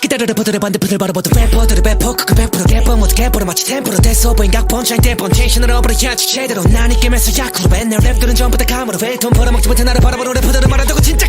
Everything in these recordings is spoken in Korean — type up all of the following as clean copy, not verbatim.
시기다르르 버들의 반대편을 바라보던 래퍼들의 배포크 그 100% 개뻥 모두 개포로 마치 템포로 됐어 보인 각본 차인 대본 텐션을 업어버려야지 제대로 난 이 게임에서 약으로 맨날 랩들은 전부 다 감으로 왜돈 벌어먹지 못해 나를 바라보는 래퍼들을 말한다고 진짜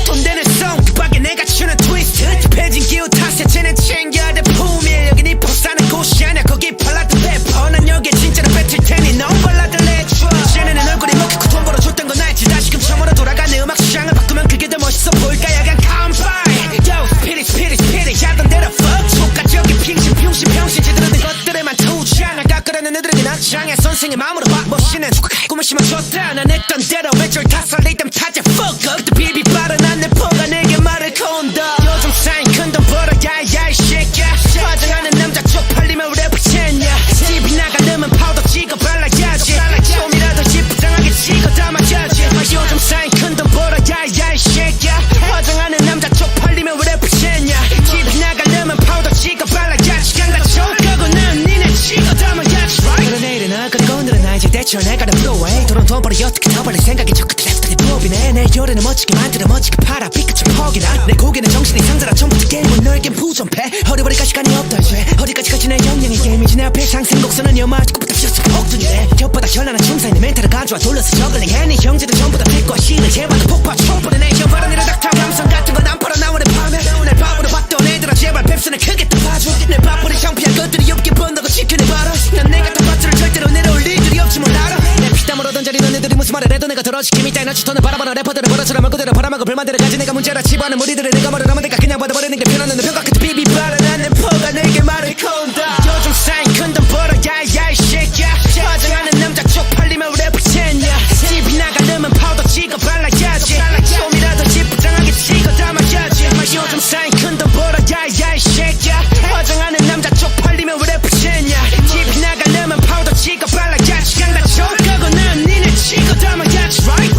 돈 되는 송 그 밖에 내가 추는 트위스트 패진 기후 탓에 쟤는 챙겨야 돼 품일 여긴 이 포사는 곳이 아니야 거기 발라드 래퍼 난 여기에 진짜로 뱉을 테니 넌 발라드 내줘 쟤네는 얼굴이 먹히고 돈 벌어줬던 건 알지 다시금 처음으로 돌아가는 음악 시장을 바꾸면 그게 더 멋있어 보일까 야간 컴바인 Yo 스피릿 하던 대로 fuck 촉각적인 평신 제대로 된 것들에만 투자나 깎으려는 애들에게 난장애 선생의 마음으로 봐 멋있는 꿈을 심어줬다 난 했던 대로 외절 다 설레이담 타자 fuck up 또 비비 빠른 안내 포가 내게 말을 건다 요즘 쌓인 큰돈 벌어야 이 새끼야 화장하는 남자 쪽팔리면 래퍼 챘냐 집이 나가려면 파우더 찍어 발라야지 좀이라도 지푸장하게 찍어 담아야지 요즘 쌓인 큰돈 벌어야 이 새끼야 화장하는 남자 쪽팔리면 래퍼 챘냐 집이 나가려면 파우더 찍어 발라야지 강다 촉하고 난 니네 찍어 담아야지 그런 내일은 그리고 오늘은 나 이제 대처 내가 다 프로웨이 돈은 돈 벌어 어떻게 더 벌릴 생각이 저 끝에 랩들이 부업이네 내 요리는 멋지게 만들어 멋지게 팔아 삐끗이 퍽이나 내 고개는 정신이 상자라 처음부터 게임은 너에겐 부전패 허리버리가 시간이 없다 이제 어디까지 내 영향이 게임이지 내 앞에 상승 곡선은 여말 듣고부터 피었어 폭등이래 곁보다 현란한 춤사인 내 멘탈을 가져와 돌려서 저글링 해니 형제들 전부 다 빛과 실을 제발 폭파 촉보내 내 혀바른 이런 닥터 감성 같은 건 안 팔아 나오는 밤에 내 밥으로 봤던 애들아 제발 뱁스는 크게 또 봐줘 내 밥벌이 창피한 것들이 없게 번다고 지켜내봐라 난 내가 더 밭을 절대로 내려올릴 일이 없지 뭘 알아 내 피땀으로 던져리 너네들이 무슨 말을 해도 내가 덜어지게 밑에 너치터는 바라보는 래퍼들을 벌어처럼 그대로 바라마고 불만들을 가진 내가 문제라 치부하는 무리들을 내가 말을 하면 내가 그냥 받아버리는 게 편한 너는 평가 끝에 비비바라 나는 포가 내게 말을 건다 요즘 쌓인 큰돈 벌어야 이 새끼야 화장하는 남자 쪽팔리면 래퍼 챘냐 집이 나가려면 파우더 찍어 발라야지 좀이라도 지푸장하게 찍어 담아야지 요즘 쌓인 큰돈 벌어야 이 새끼야 화장하는 남자 쪽팔리면 래퍼 챘냐 집이 나가려면 파우더 찍어 발라야지 강다 촉하고 난 니네 찍어 담아야지 right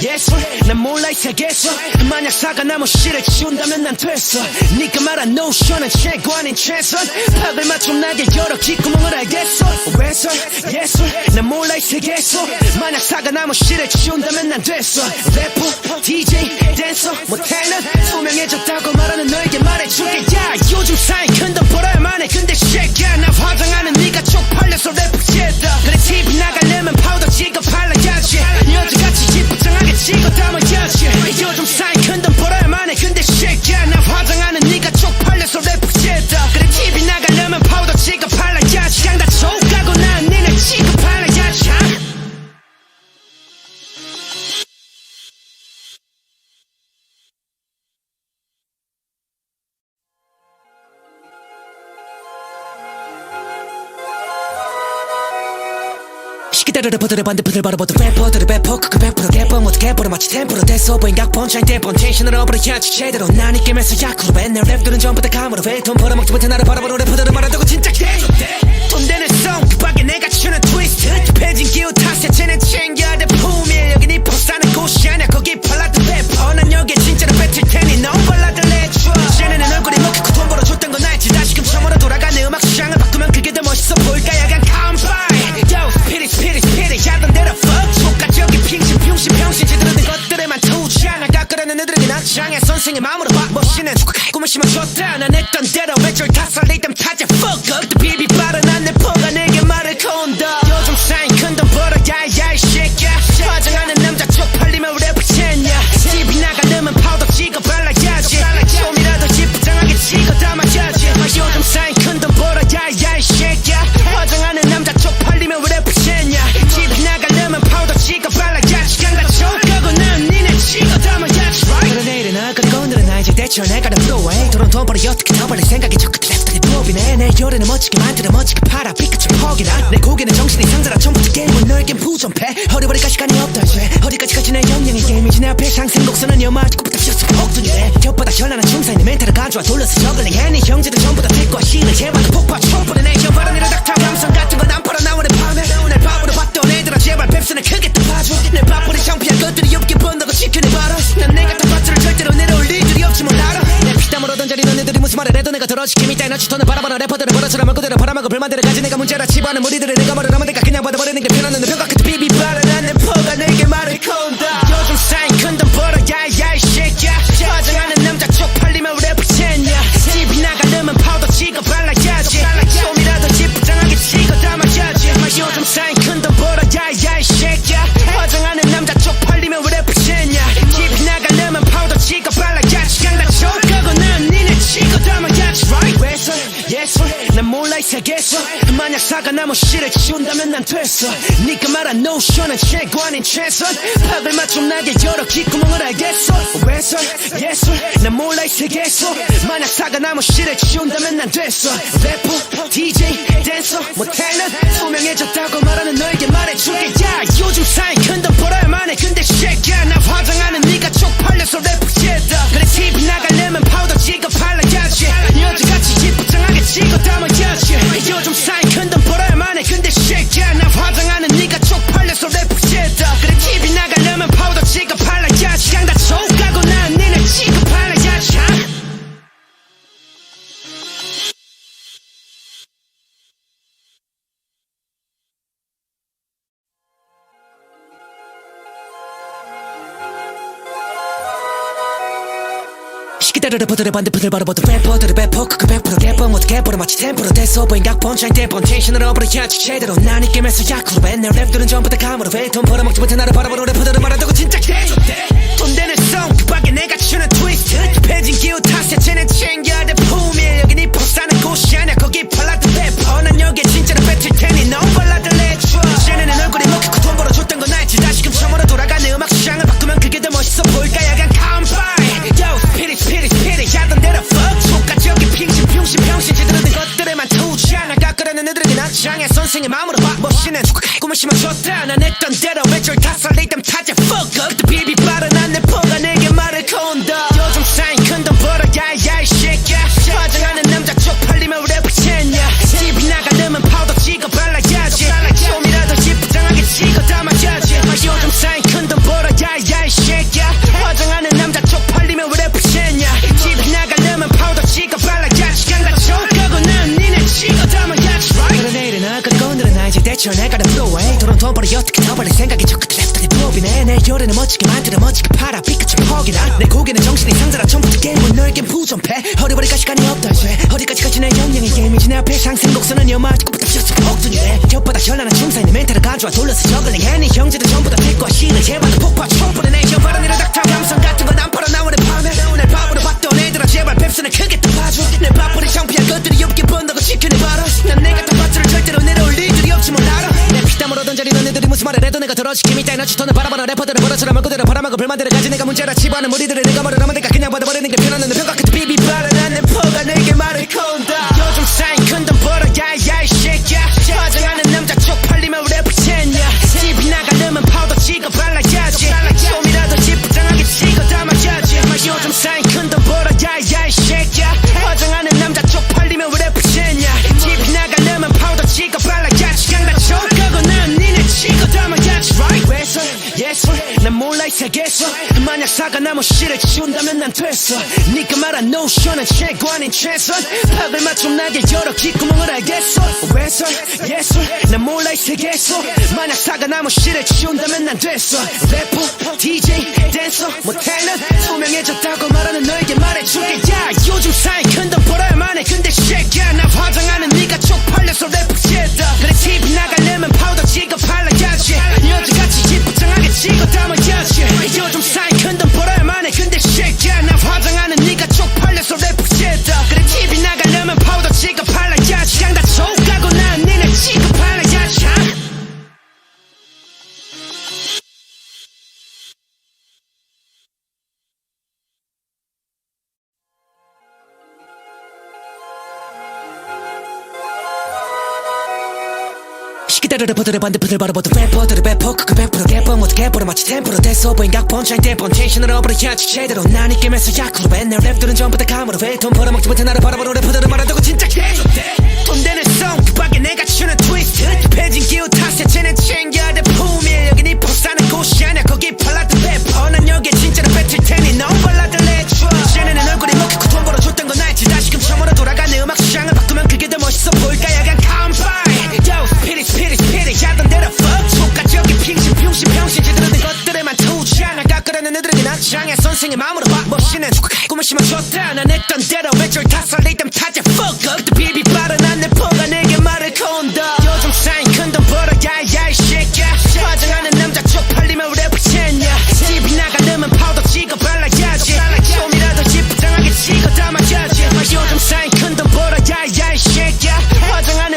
예술 난 몰라 이 세계에서 만약 사과나무 씨를 치운다면 난 됐어 니가 말한 노션은 최고 아닌 최선 팍을 맞춘 나게 여러 귓구멍을 알겠어 예술 난 몰라 이 세계에서 만약 사과나무 씨를 치운다면 난 됐어 래퍼 DJ 댄서 뭐 탤런 투명해졌다고 말하는 너에게 말해줄게 야 요즘 쌓인 큰돈 벌어야만 해 근데 새끼야 나 화장하는 니가 쪽팔려서 래퍼 챘다 그래 TV 나가려면 파우더 찍어 발라야지 여자같이 지푸장하게 찍어 담아야지 요즘 쌓인 큰돈 벌어야만 해 근데 새끼야 나 화장하는 니가 쪽팔려서 래퍼 챘다 그래 TV 나가려면 파우더 찍어 발라야지 강다 촉하고 난 니네 찍어 발라야지 시기다르르 버들의 반대편을 바라보던 래퍼들의 배포크 그 100% 개뻥 모두 개포로 마치 템포로 됐어 보인 각본 차인 대본 텐션을 업어버려야지 제대로 난 이 게임에서 약으로 맨날 랩들은 전부 다 감으로 왜돈 벌어먹지 못해 나를 바라보는 래퍼들을 말한다고 진짜 돈 되는 송 그 밖에 내가 추는 트위스트 패진 기후 탓에 쟤는 챙겨야 돼 품일 여긴 이 포사는 곳이 아니야 거기 발라드 래퍼 난 여기에 진짜로 뱉을 테니 넌 발라드 내줘 쟤네는 얼굴이 먹히고 돈 벌어줬던 건 알지 다시금 처음으로 돌아가는 음악 시장을 바꾸면 그게 더 멋있어 보일까 야간 컴바인 Yo 스피릿 하던 대로 fuck 촉각적인 평신 제대로 된 것들에만 투자나 깎으려는 애들에게 난장애 선생의 마음으로 봐 멋있는 꿈을 심어줬다 난 했던 대로 외절 다 설레이담 타자 fuck up 또 비비 빠른 안내 포가 내게 말을 건다 요즘 쌓인 큰돈 벌어야 이 새끼야 화장하는 남자 쪽팔리면 래퍼 챘냐 집이 나가려면 파우더 찍어 발라야지 좀이라도 지푸장하게 찍어 담아야지 요즘 쌓인 큰돈 벌어야 이 새끼야 화장하는 남자 쪽팔리면 래퍼 챘냐 집이 나가려면 파우더 찍어 발라야지 강다 촉하고 난 니네 찍어 담아야지 그런 내일은 그리고 오늘은 나 이제 대처 내가 다 프로웨이 돈은 돈 벌어 어떻게 더 벌릴 생각이 저 끝에 랩들이 부업이네 내 요리는 멋지게 만들어 멋지게 팔아 삐끗이 퍽이나 내 고개는 정신이 상자라 처음부터 게임은 너에겐 부전패 허리버리가 시간이 없다 이제 어디까지 내 영향이 게임이지 내 앞에 상승 곡선은 여말 듣고부터 피었어 폭등이래 곁보다 현란한 춤사인 내 멘탈을 가져와 돌려서 저글링 해니 형제들 전부 다 빛과 실을 제발 폭파 촉보내 내 혀바른 이런 닥터 감성 같은 건 안 팔아 나오는 밤에 내 밥으로 봤던 애들아 제발 뱁스는 크게 또 봐줘 내 밥벌이 창피한 것들이 없게 번다고 지켜내봐라 난 내가 더 밭을 절대로 내려올릴 일이 없지 뭘 알아 내 피땀으로 던져리 너네들이 무슨 말을 해도 내가 덜어지게 밑에 너치터는 바라보는 래퍼들을 벌어처럼 그대로 바라마고 불만들을 가진 내가 문제라 치부하는 무리들을 내가 말을 하면 내가 그냥 받아버리는 게 편한 너는 평가 끝에 비비바라 나는 포가 내게 말을 건다 요즘 쌓인 큰돈 벌어야 이 새끼야 화장하는 남자 쪽팔리면 래퍼 챘냐 색에서 만약 사과나무 씨를 치운다면 난 됐어. 네가 말한 노션은 최고 아닌 최선. 팝을 맞춤 나게 여러 귓구멍을 알겠어. 왼손 예술 난 몰라 이 세계에서 만약 사과나무 씨를 치운다면 난 됐어. 래퍼 DJ 댄서 뭐 탤런트 투명해졌다고 말하는 너에게 말해줄게. 야 요즘 사이 큰 돈 벌어야만 해. 근데 새끼야 나 화장하는 네가 쪽팔려서 래퍼 쟤다. 그래 TV 나가려면 파우더 찍어 발라야지. 여자같이 이쁘장하게 찍어 담아야지. 요즘 사이 큰 돈 벌어야만 해. 근데 새끼야 나 화장하는 네가 쪽팔려서 래퍼 쟤다. 그래 TV 나가려면 파우더 찍어 발라야지. 그냥 다 족가고 난 니네 찍어 발라야지. 시기다를 래퍼들의 반대편을 바라보던 래퍼들의 배포 그 100% 래퍼 모두 개버려 마치 템포로 됐어 보인 각본차인 대본 텐션을 업어버려야지 제대로 난 이 게임에서 약으로 맨날 랩들은 전부 다 감으로 왜돈 벌어먹지 못해 나를 바라보는 래퍼들을 말한다고 진짜 개좋대. 돈 되는 송 그 밖에 내가 추는 트위스트 패진 기후 탓에 쟤네 챙겨야 돼 품일. 여긴 힙합 사는 곳이 아니야 거기 발라드 래퍼. 난 여기에 진짜로 뱉을 테니 넌 발라드 내줘. 쟤네는 얼굴이 먹히고 돈 벌어줬던 건 알지. 다시금 처음으로 돌아가 내 음악 시장을 바꾸면 그게 더 멋있어 보일까. 약간 컴바인 Yo 스피릿 하던 대로 fuck 족가적인 평신 제대로 된 것들에만 투자. 나 깎으려는 애들에게 난 장애 선생의 마음으로 봐. 멋있는 꿈을 심어줬다. 난 했던 대로 외줄 다 설리담 타자 fuck up. 그때 비비 빠른 래퍼가 내게 말을 건다. 요즘 사인 큰돈 벌어 야야 이 새끼야. 화장하는 남자 쪽팔리면 래퍼 챘냐. TV 나가려면 파우더 찍어 발라야지. 좀이라도 이쁘장하게 찍어 담아야지. 요즘 사인 큰돈 벌어 야야 이 새끼야. 화장하는 남자 쪽팔리면 래퍼 챘냐. TV 나가려면 파우더 찍어 발라야지. 그냥 다 족가고 난 니네 찍어 담아야지. 그래 내일은 나 그리고 오늘은 나 이제 대처 내가는 프로웨이. 돈은 돈 벌어 어떻게 더 벌릴 생각이 저 끝에 랩들이 프로비네. 내 요리는 멋지게 만들어 멋지게 팔아 빛깔이 퍽이나. 내 고개는 정신이 상자라 처음부터 게임은 너에겐 부존패. 허리버리가 시간이 없다 이제 어디까지 가지 내 영향의 게임이지. 내 앞에 상승 곡선은 여마지고 부닥쳤어 폭둔이네. 혓바닥 현란한 춤사이 내 멘탈을 가져와 돌려서 저글링해. 네 형제들 전부 다 택과 신을 제발 폭파 촛불에 내 혀바람 이를 닥터 감성 같은 건 안 팔아 나오는 밤에. 날 바보로 봤던 애들아 제발 뱁스는 크게 또 봐줘. 내 바보를 창피한 것들이 없게 번다고 지켜내봐라. 난 내 같은 밭을 절대로 내려올 일들이 없지 뭘 알아. 내 피땀으로 던져리 너네들이 무슨 말을 해도 내가 덜어지기 밑에 너치 톤을 바라보는 래퍼들을 벌어처럼 말 그대로 바람하고 불만들을 가진 내가 문제라 치부하는 무리들을 내가 말을 하면 내가 그냥 받아버리는 게 편한 너는 평가 끝에 비비 바라난 래퍼가 내게 말을 건다. 요즘 사인 큰돈 벌어 야야 이 새끼야. 화장하는 남자 쪽팔리면 래퍼 챘냐. TV 나가려면 파우더 찍어 발라야지. 좀이라도 이쁘장하게 찍어 담아야지. 요즘 사인 큰돈 벌어 야야 이 새끼야. 화장하는 남자 쪽팔리면 래퍼 챘냐. TV 나가려면 파우더 찍어 발라야지. 그냥 다 족가고 난 니네 찍어 담아야지. Right 왼손 예술 난 몰라 이 세계에서 만약 사과나무 씨를 치운다면 난 됐어. 네가 말한 노션은 최고 아닌 최선. 팝을 맞춤 나게 여러 귓구멍을 알겠어. 왼손 예술 난 몰라 이 세계에서 만약 사과나무 씨를 치운다면 난 됐어. 래퍼 DJ 댄서 뭐 탤런트 투명해졌다고 말하는 너에게 말해줄게. 야 요즘 사이 큰 돈 벌어야만 해. 근데 새끼야 나 화장하는 네가 쪽팔려서 래퍼 쟤다. 그래 TV 나가려면 파우더 찍어 발라야지. 여자같이 이쁘장하게 찍어 담아야지. 요즘 사이 큰 돈 벌어야만 해. 근데 새끼야 나 화장하는 네가 쪽팔려서 래퍼 쟤다. 그래 TV 나가려면 파우더 찍어 발라야지. 그냥 다 족가고 난 니네 찍어 발라야지. 시기다를 래퍼들의 반대편을 바라보던 래퍼들의 배포 그 100% 래퍼 모두 개버려 마치 템포로 됐어 보인 각본차인 대본 텐션을 업어버려야지 제대로 난 이 게임에서 약으로 맨날 랩들은 전부 다 감으로 왜돈 벌어먹지 못해 나를 바라보는 래퍼들을 말한다고 진짜 개좋대. 돈 되는 송 그 밖에 내가 추는 트위스트 패진 기후 탓에 쟤네 챙겨야 돼 품일. 여긴 힙합 사는 곳이 아니야 거기 발라드 래퍼. 난 여기에 진짜로 뱉을 테니 넌 발라드 내줘. 쟤네는 얼굴이 먹히고 돈 벌어줬던 건 알지. 다시금 처음으로 돌아가 내 음악 시장을 바꾸면 그게 더 멋있어 보일까. 약간 컴바인 Yo 스피릿 하던 대로 fuck 족가적인 평신 제대로 된 것들에만 투자. 나 깎으려는 애들에게 난 장애 선생의 마음으로 봐. 멋있는 꿈을 심어줬다. 난 했던 대로 외줄 다 설리담 타자 fuck up. 그때 비비 빠른 래퍼가 내게 말을 건다. 요즘 사인 큰돈 벌어 야야 이 새끼야. 화장하는 남자 쪽팔리면 래퍼 챘냐. TV 나가려면 파우더 찍어 발라야지. 좀이라도 이쁘장하게 찍어 담아야지. 요즘 사인 큰돈 벌어 야야 이 새끼야. 화장하는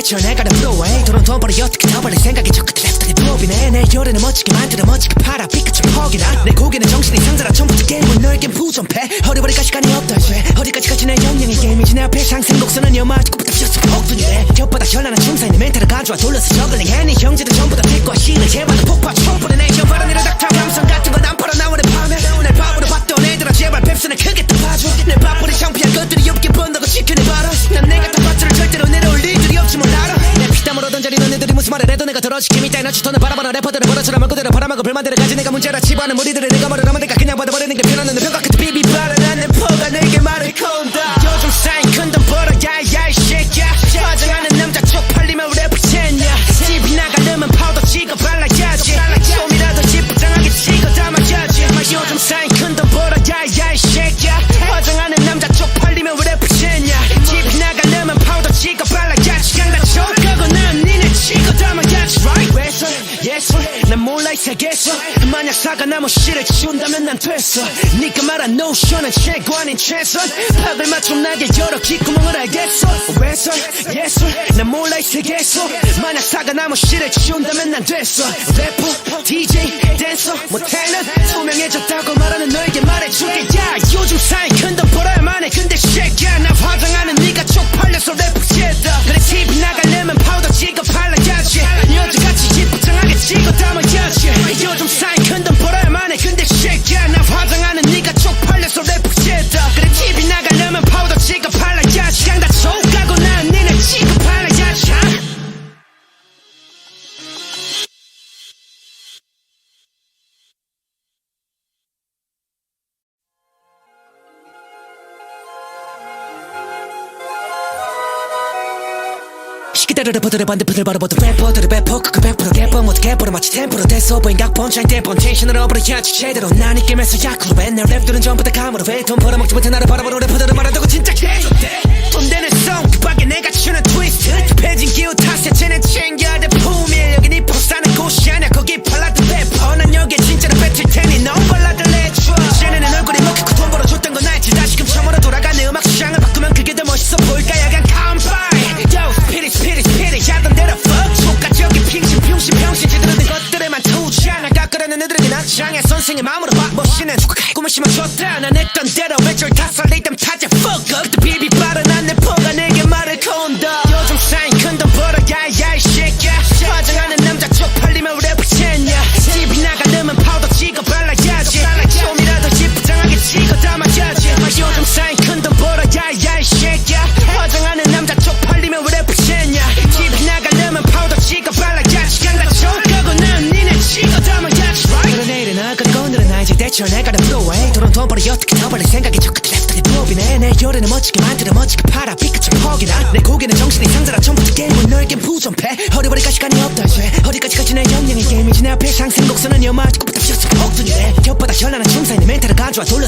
대체 내가는 부러워해 도론 돈 벌어 어떻게 더 벌릴 생각이 저 끝에 랩들이 부업이네 내 요리는 멋지게 만들어 멋지게 팔아 빛같이 퍽이나 내 고개는 정신이 상자라 처음부터 게임은 너에겐 부정패 허리버리가 시간이 없다 쇠 어디까지 가지 내 영영이 게임이지 내 앞에 상승 곡선은 여마 듣고부터 피었어 폭풍이래 곁바닥 현란한 춤사이 내 멘탈을 가져와 돌려서 저글링해 네 형제들 전부 다 빛과 신을 제발로 폭파 촛불에 내 현바람 내려 닥터 감성 같은 건 안 팔아 나와 내 밤에 내 밥으로 봤던 애들아 제발 뱁스는 크게 또 봐줘 내 밥벌이 창피한 것들이 없게 번다고 지켜내봐라 난 내 같은 밭을 절대로 내려올 일들이 없지 뭘 알아 내 피땀으로 던져리 너네들이 무슨 말을 해도 내가 덜어지기 밑에 너 주터는 바라보는 래퍼들을 벌어처럼 말고대로 바람하고 불만들을 가진 내가 문제라 치부하는 무리들을 내가 말을 하면 내가 그냥 받아버리는 게 편한 너는 평가 끝에 비비바라 난 내 포가 내게 말을 건다 요즘 쌓인 큰돈 벌어 야야 이 새끼야 화장하는 남자 쪽팔리면 래퍼 챘냐 집이 나가려면 파우더 찍어 발라야지 좀이라도 지부장하게 찍어 담아야지 요즘 쌓인 큰돈 벌어 야야 이 새끼야 화장하는 남자 쪽팔리면 래퍼 챘냐 집이 나가려면 파우더 찍어 발라야지 그냥 다 족하고 난 니네 찍어 담아야지 right 왼손 예술 난 몰라 이 세계에서 만약 사과나무 씨를 치운다면 난 됐어 니가 말한 노션은 최고 아닌 최선 팝을 맞춤 나게 여러 귓구멍을 알겠어 왼손 예술 난 몰라 이 세계에서 만약 사과나무 씨를 치운다면 난 됐어 래퍼 DJ 댄서 모텔은 투명해졌다고 말하는 너에게 말해줄게 야 요즘 사이 큰돈 벌어야만 해 근데 새끼야 나 화장하는 니가 쪽팔려서 래퍼 쨌다 그래 TV 나가려면 파우더 찍어 발라야지 여자같이 지부장하게 찍어 담아야지 요즘 사이 큰돈 벌어야만 해 근데 새끼야 나 화장하는 니가 쪽팔려서 래퍼 쨌다 그래 TV 나가려면 파우더 찍어 발라야지 그냥 다 족하고 난 니네 찍어 발라야지 시기대로 래퍼들의 반대편을 바라봐도 래퍼들의 배포크 그 100% 개뻥 모두 개포로 마치 템포로 됐어 보인 각본 차인 대본 텐션을 업으려야지 제대로 난 이 게임에서 약으로 내 랩들은 전부 다 감으로 왜돈 벌어먹지 못해 나를 바라보는 래퍼들을 말한다고 진짜 개좋대 돈 되는 송 그 밖에 내가 추는 트위스트 급해진 기후 탓에 쟤네 챙겨야 돼 품일 여긴 이 포사는 곳이 아니야 거기 발라드 래퍼 난 여기에 진짜로 뱉을 테니 넌 발라드 내줘 쟤네는 얼굴이 먹히고 돈 벌어줬던 건 알지 다시금 처음으로 돌아가는 음악 시장을 바꾸면 그게 더 멋있어 보일까 야간 컴바인 Yo 스피릿 하던 대로 fuck 족가적인 평신 제대로 된 것들에만 투자나 깎으려는 애들에게 난장해 선생의 마음으로 멋있는 꿈을 심어줬다 난 했던 대로 외절 다 설레이던 타자 fuck up 그때 비비바라 난 내 포가 내게 말을 건다 요즘 쌓인 큰돈 벌어 야야 이 새끼야 화장하는 남자 쪽팔리면 래퍼 챘냐 집이 나가려면 파우더 찍어 발라야지 좀이라도 지부장하게 찍어 담아야지 요즘 쌓인 큰돈 벌어 야야 이 새끼야 화장하는 남자 쪽팔리면 래퍼 챘냐 집이 나가려면 파우더 찍어 발라야지 그냥 다 족하고 난 니네 찍어 담아야지 그런 내일은 얼거리고 오늘은 나 이제 대체 내가는 부러워해 도론 돈 벌어 어떻게 더 벌릴 생각이 저 끝에 랩들이 부업이네 내 요리는 멋지게 만들어 멋지게 팔아 빛같이 퍽이나 내 고개는 정신이 상자라 처음부터 게임은 너에겐 부정패 허리버리가 시간이 없다 쇠 어디까지 가지 내 영영이 게임이지 내 앞에 상승 곡선은 여마 듣고부터 피었어 폭풍이래 곁바닥 현란한 춤사이 내 멘탈을 가져와 돌려서